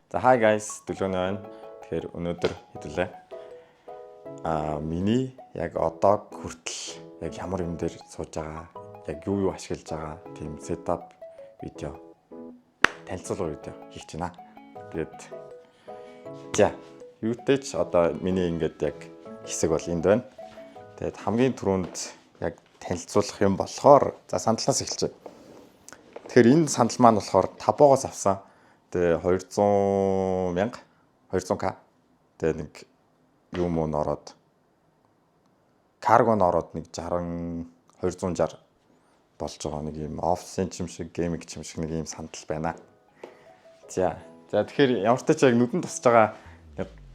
За hi guys, Дөлөөнө байна. Тэгэхээр өнөөдөр хэдүүлээ. Миний яг одоо хүртэл яг ямар юм дээр сууж байгаа, яг юу ашиглаж байгаа тийм setup видео танилцуулга видео хийх гэж байна. Тэгээд за юутэй ч одоо миний ингээд яг хэсэг бол энд байна. Тэгээд хамгийн түрүүнд яг танилцуулах юм болохоор за сандлаас эхэлчихье. Тэгэхээр энэ сандал маань болохоор Табогоос авсан. Тэгээ 200k. Тэгээ нэг юм уу ороод карго н ороод нэг 260 болж байгаа нэг юм офсын юм шиг гейминг юм шиг нэг юм сандал байна. За тэгэхээр ямар ч тач яг нүдэн тусаж байгаа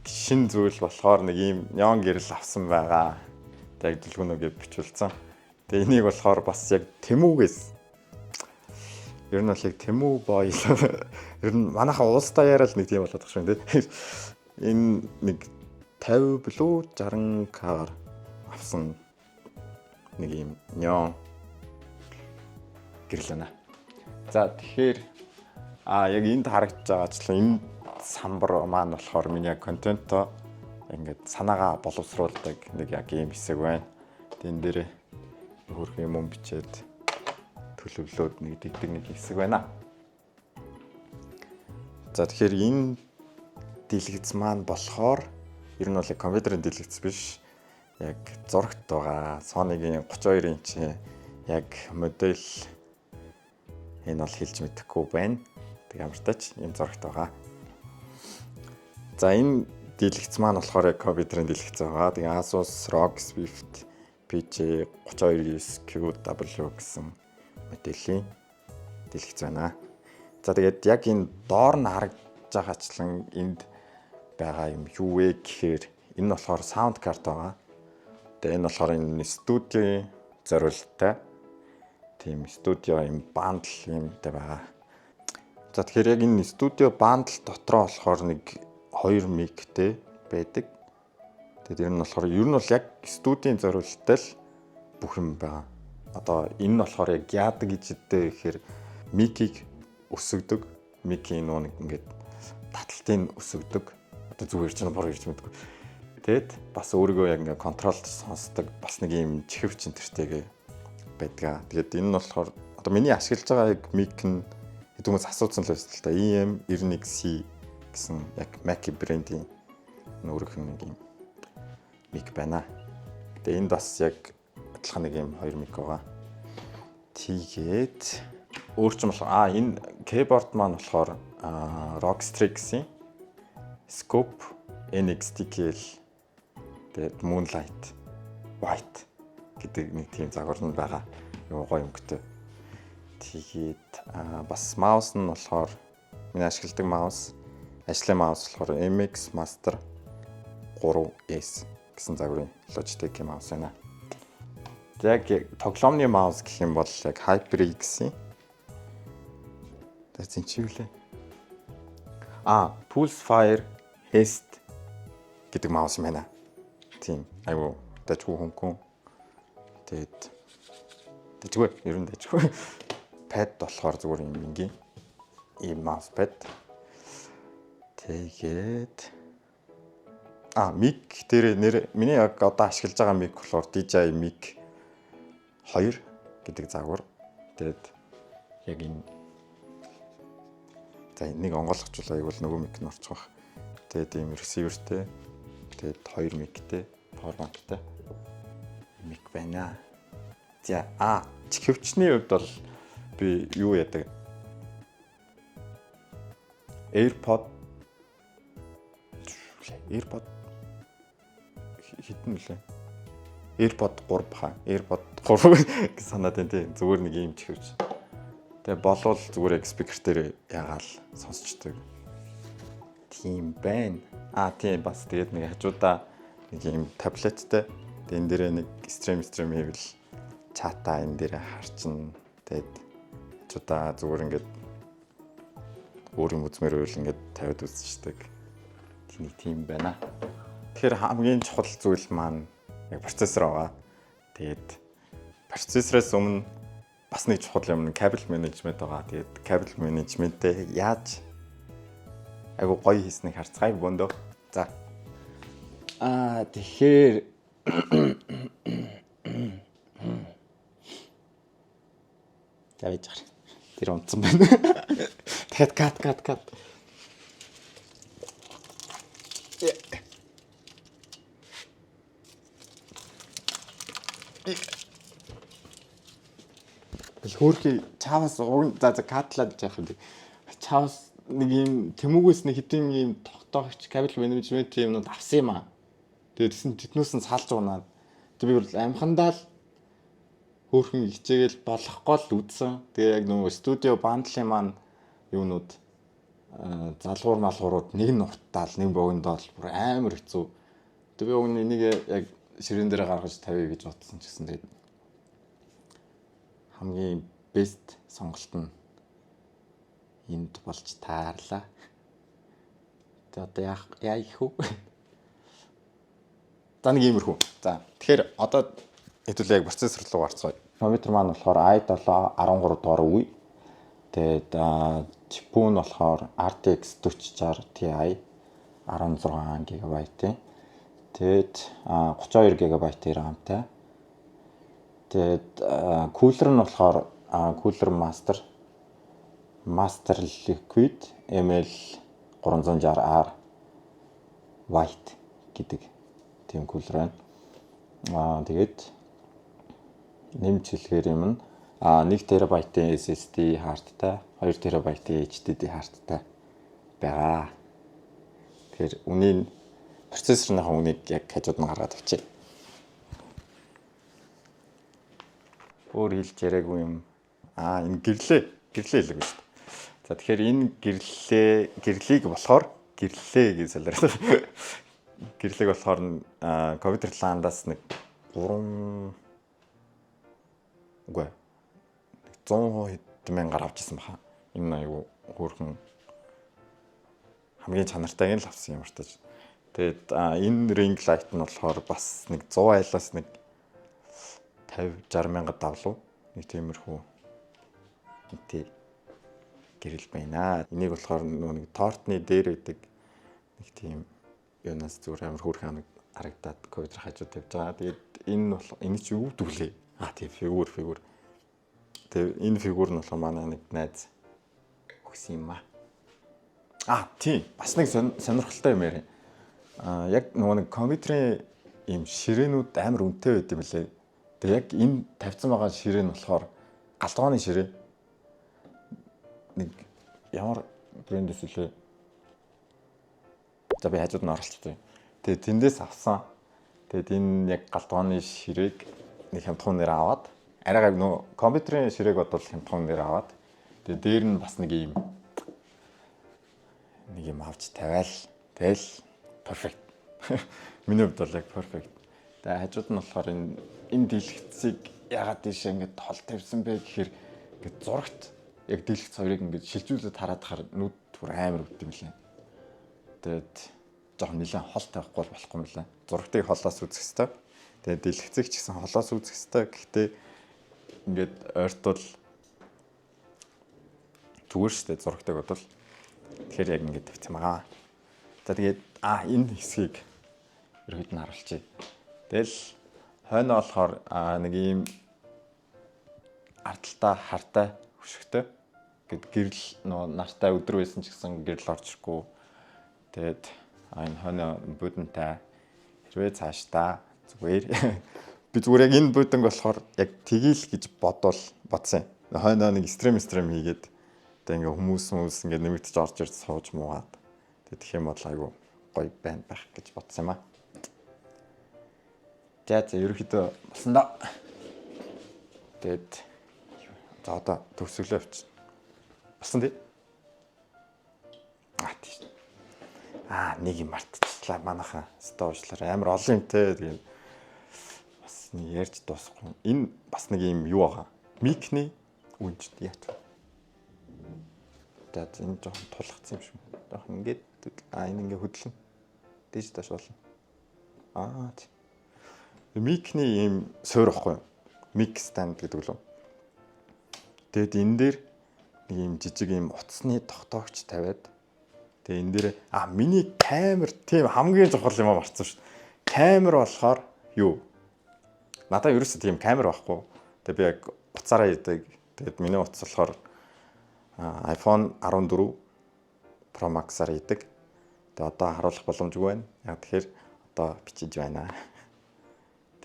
шин зүйл болохоор нэг юм неон гэрэл авсан байгаа. Тэгээ дэлгүүнөгээ бичүүлсэн. Тэгээ энийг болохоор бас яг Тэмүүгээс ер нь бол яг Тэмүү бой ер нь манайхаа уустаа яриад нэг тийм болоод байгаа юм тийм. Энэ нэг 50 билүү 60k авсан нэг юм неон гэрэл байна. За тэгэхээр яг энд харагдаж байгаачлаа энэ самбар маань болохоор миний яг контентоо ингээд санаагаа боловсруулдаг нэг яг ийм хэсэг байна. Тэн дээр хөрх юм бичээд төлөвлөөд нэг дэгдэг нэг хэсэг байна. За тэгэхээр энэ дэлгэц маань болохоор ер нь бол компьютерийн дэлгэц биш. Яг зурагт байгаа Sony-гийн 32 инч яг модель энэ бол хэлж мэдэхгүй байна. Тэг ямар ч тач энэ зурагт байгаа. За энэ дэлгэц маань болохоор яг компьютерийн дэлгэц байгаа. Тэгээ Asus ROG Swift PG 3290QW гэсэн моделийн дэлгэц байна. За тэгээд яг энэ доор нь харагдаж байгаачлан энд байгаа юм юу вэ гэхээр энэ нь болохоор саунд карт байгаа. Тэгээд энэ болохоор энэ студийн зориулттай тийм студио юм бандл юмтай байгаа. За тэгэхээр яг энэ студио бандл дотроо болохоор нэг 2 миктэй байдаг. Тэгээд ер нь болохоор ер нь бол яг студийн зориулттай л бүх юм байгаа. Одоо энэ нь болохоор яг яадаг гэжтэй гэхээр микийг өсгөдөг. Микийн нэг ингээд таталтыг өсгөдөг. Одоо зүгээр ч нэг ирж мэдгүй. Тэгэд бас өөрийгөө яг ингээд контролд сонсдог бас нэг юм чихвч энтертэйгээ байдаг. Тэгээд энэ нь болохоор одоо миний ашиглаж байгаа яг мик нь хүмүүс асуусан л байсан л та. EM91C гэсэн яг Mac брендийн өөрөх нэг юм мик байна. Тэгээд энд бас яг адилхан нэг юм 2 мик байгаа. Тэгээд өөрчм болохоор энэ keyboard маань болохоор ROG Strix-ийн Scope NXTKL тэгээд Moonlight White гэдэг нэг тийм загвар нь байгаа. Юу гоё өнгөтэй. Тэгээд бас маус нь болохоор миний ашигладаг маус, ажлын маус болохоор MX Master 3S гэсэн загварын Logitech маус байна. Яг тоглоомны маус гэх юм бол яг HyperX-ийн тэц энэ чивлээ. Pulsefire Hest гэдэг маус юм байна. Тийм. Айгу дажгүй хөнгөн. Дажгүй ер нь дажгүй. Pad болохоор зүгээр юм ингийн. Ийм маус pad. Тэгээд mic дээр нэр миний яг одоо ашиглаж байгаа mic болохоор DJI mic 2 гэдэг загвар. Тэгээд яг энэ за энийг онгойлгочулаа яг бол нөгөө мик нь орчих واخ. Тэгээд ийм ресивертэй. Тэгээд 2 миктэй, power bankтай мик байна. За чихвчний хувьд бол би юу яадаг? AirPod хитэн үлээ. AirPod 3 баха. AirPod 3 гэж санаад байна тий. Зүгээр нэг юм чихвч. Тэгээ болвол зүгээр спикер дээр ягаал сонсчдаг. Тийм байна. Тийм бас тэгээд нэг хажуудаа нэг юм таблеттай. Тэгээд энэ дээрээ нэг стрим хийвэл чата энэ дээрээ харчин. Тэгээд хажуудаа зүгээр ингээд өөр юм үзмээр үйл ингээд тавиад үзчихдэг. Тийм байна. Тэгэхээр хамгийн чухал зүйл маань яг процессор байгаа. Тэгээд процессороос өмнө бас нэг чухал юм кабель менежмент байгаа. Тэгээд кабель менежментээ яаж Айгу гоё хийснийг харцгаая бөөндөө. За. Тэгэхээр за байж гар. Тэр унтсан байна. Дахиад кат. Хөөрхий чаавас за катлаад яах вэ? Чаавас нэг юм тэмүүгээс нэг хэдийн юм тогтоогч кабель менежмент юмнууд авсан юм аа. Тэгээд тэднээс нь салж унаад. Тэг би бол амхандаа л хөөрхөн хичээгээл болохгүй л үдсэн. Тэгээ яг нөгөө студио бандлын маань юунууд залгуур малгуурууд нэг нь урттаал нэг богиндоо л бүр амар хэцүү. Тэг би өгн энийг яг ширээн дээр гаргаж тавья гэж бодсон ч гэсэн тэгээд хамгийн бест сонголт нь энд болж таарлаа. Тэгээд одоо яа их үү? За нэг иймэрхүү. За тэгэхээр одоо хэдүүлээ яг процессор руу гарцгаая. Компьютер маань болохоор i7 13 дугаар үе. Тэгээд чипүү нь болохоор RTX 4060 Ti 16 GB. Тэгээд 32 GB RAM-тай. Тэгээд кулер нь болохоор кулер Master Liquid ML 360R White гэдэг тийм кулер байна. Тэгээд нэмж хэлэхээр юм нь 1 TB-ийн SSD хардтай, 2 TB-ийн HDD хардтай байгаа. Тэгэхээр процессорынхаа үнийг яг хажууд нь гаргаад авчээ. Өөр хэлж яриаггүй юм. Энэ гэрлээ хэлэв шүү дээ. За тэгэхээр энэ гэрлийг болохоор гэрлээ гэж солиорсон. Гэрлийг болохоор компьютер ландаас нэг 100 хэд мянгаар авчихсан баха. Энэ аюу хөөрхөн хамгийн чанартайг л авсан юм артаж. Тэгээд энэ ring light нь болохоор бас нэг 100 айлаас нэг 50-60 мянгад давлуу. Нэг тиймэрхүү гэрэл байна. Энийг болохоор нэг тортны дээр байдаг нэг тийм юунаас зүгээр амар хөөрхөн амиг харагдаад компьютер хажууд тавьж байгаа. Тэгээд энэ чи юу дүүлээ? Тийм фигур. Тэгээд энэ фигур нь болохоор манай нэг найз өгсөн юм аа. Тийм. Бас нэг сонирхолтой юм яриа. Яг нөгөө нэг компьютерийн ийм ширээнүүд амар үнэтэй байт юм лээ. Тэгээ яг энэ тавьсан байгаа ширээ нь болохоор галдгооны ширээ. Нэг ямар брэндээс үлээ. За би хажууд нь оролцсон. Тэгээ тэндээс авсан. Тэгээд энэ яг галдгооны ширээг нэг хямдхан нэр аваад арайгаа нөгөө компьютерийн ширээг бодвол хямдхан нэр аваад тэгээд дээр нь бас нэг юм авч тавиал. Тэгэл perfect. Миний хувьд бол яг perfect. Тэгээ хажууд нь болохоор энэ дэлгэцийг ягаад тийш ингэж хол тавьсан бэ гэхээр ингэж зурагт яг дэлгэц хоёрыг ингэж шилжүүлээд хараад хахаар нүд бүр амар үт юм лээ. Тэгээд жоохон нэлээд хол тавихгүй болохгүй юм лээ. Зурагтыг холоос үзэх хэрэгтэй. Тэгээд дэлгэцийг ч гэсэн холоос үзэх хэрэгтэй. Гэхдээ ингэж ойртол зүгээр шүү дээ зурагтыг бодвол. Тэгэхээр яг ингэж тавьсан байгаа. За тэгээд энэ хэсгийг ерөөд нь харуулчих. Тэгэл хойноо болохоор нэг ийм ардталтай хартай хөшгтэй гэд гэрэл нөө нартай өдөр байсан ч гэсэн гэрэл орчихгүй. Тэгээд энэ хойноо будантай хэрвээ цаашдаа зүгээр би зүгээр яг энэ буданг болохоор яг тгийл гэж бодсон. Хойноо нэг стрим хийгээд тэгээд ингээ хүмүүс ингээ нэмэгдэж орж ирж сууж муугаад тэгэх юм бол айгу гоё байх гэж бодсон юм аа. За ерөөхдөө болсон доо. Тэгээд за одоо төгсгөлөө авчих. Болсон тий? Тийм. Нэг юм мартчихлаа манайхаа стойчлаар амар олон юмтэй тэгээд бас нэг ярьж дуусахгүй. Энэ бас нэг юм юу байгаа. Микний үнж яач. Тэгээд энэ жоохон тулгцсан юм шиг. Жоохон ингээд энэ ингээ хөдлөн. Дэж тааш болно. Тийм. Микний ийм суур واخгүй. Мик stand гэдэг лөө. Тэгэд энэ дээр нэг ийм жижиг ийм утасны тогтоогч тавиад Тэгээ энэ дээр миний камер тийм хамгийн чухал юм марцсан шүү. Камер болохоор юу? Надад ерөөсөө тийм камер байхгүй. Тэгээ би яг уцаараа идэг. Тэгээд миний утас болохоор iPhone 14 Pro Max-аар идэг. Тэгээ одоо харуулах боломжгүй байна. Яг тэгэхээр одоо бичиж байна.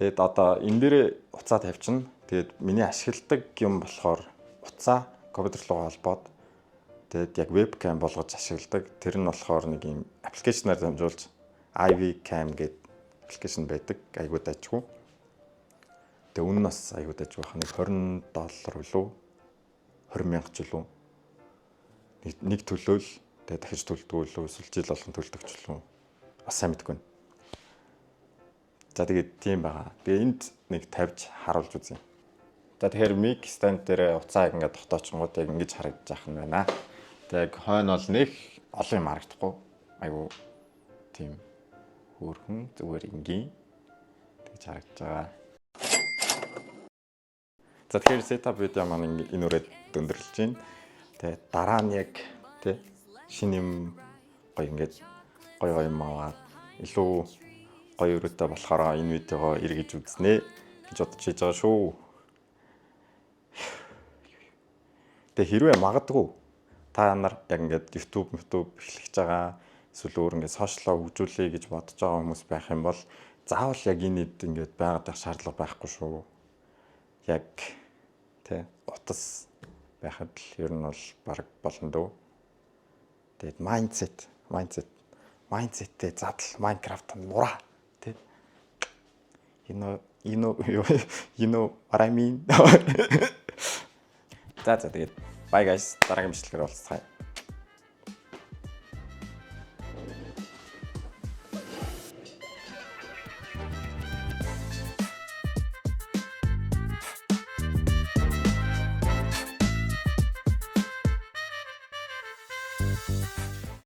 Тэгээд одоо энэ дээр уцаа тавьчихна. Тэгээд миний ашигладаг юм болохоор уцаа компьютер руу холбоод тэгээд яг вебкам болгож ашигладаг. Тэр нь болохоор нэг юм аппликейшнаар дамжуулж iVcam гэдэг аппликейшн байдаг. Айгуу дайжгүй. Тэгээд үнэ нь бас айгуу дайжгүй байна. $20 үлээ 20,000 ч үлээ. Нэг төлөөл тэгээд дахиж төлдөг үлээ эсвэл жил болгон төлдөг ч үлээ. Бас сайн мэдгүй байна. За тэгээд тийм байгаа. Би энд нэг тавьж харуулж үзье. За тэгэхээр mic stand дээр уцаа ингээд тогтоочгонгууд яг ингэж харагдаж ах нь байна. Тэгээд хойно бол нэг олон юм харагдахгүй. Айгу тийм хөөрхөн зүгээр ингийн тэгж харагдаж байгаа. За тэгэхээр setup видео маань энэ үрээд өндөрлөж байна. Тэгээд дараа нь яг тий шинэ юм гоё ингээд гоё юм аваад илүү гоё өрөөтэй болохоор энэ видеогоо эргэж үзнэ гэж бодож хийж байгаа шүү. Тэгээ хэрвээ магадгүй та нар яг ингээд YouTube эхлэж байгаа эсвэл өөр ингээд сошиалаа хөгжүүлэе гэж бодож байгаа хүмүүс байх юм бол заавал яг энэ ингээд байгаад шаардлага байхгүй шүү. Яг тий утас байхад л ер нь бол баг болно дөө. Тэгээд mindset-тэй задал Minecraft нураа. You know what I mean. За тэгээд bye guys. Дараагийн бичлэгээр уулзцгаая.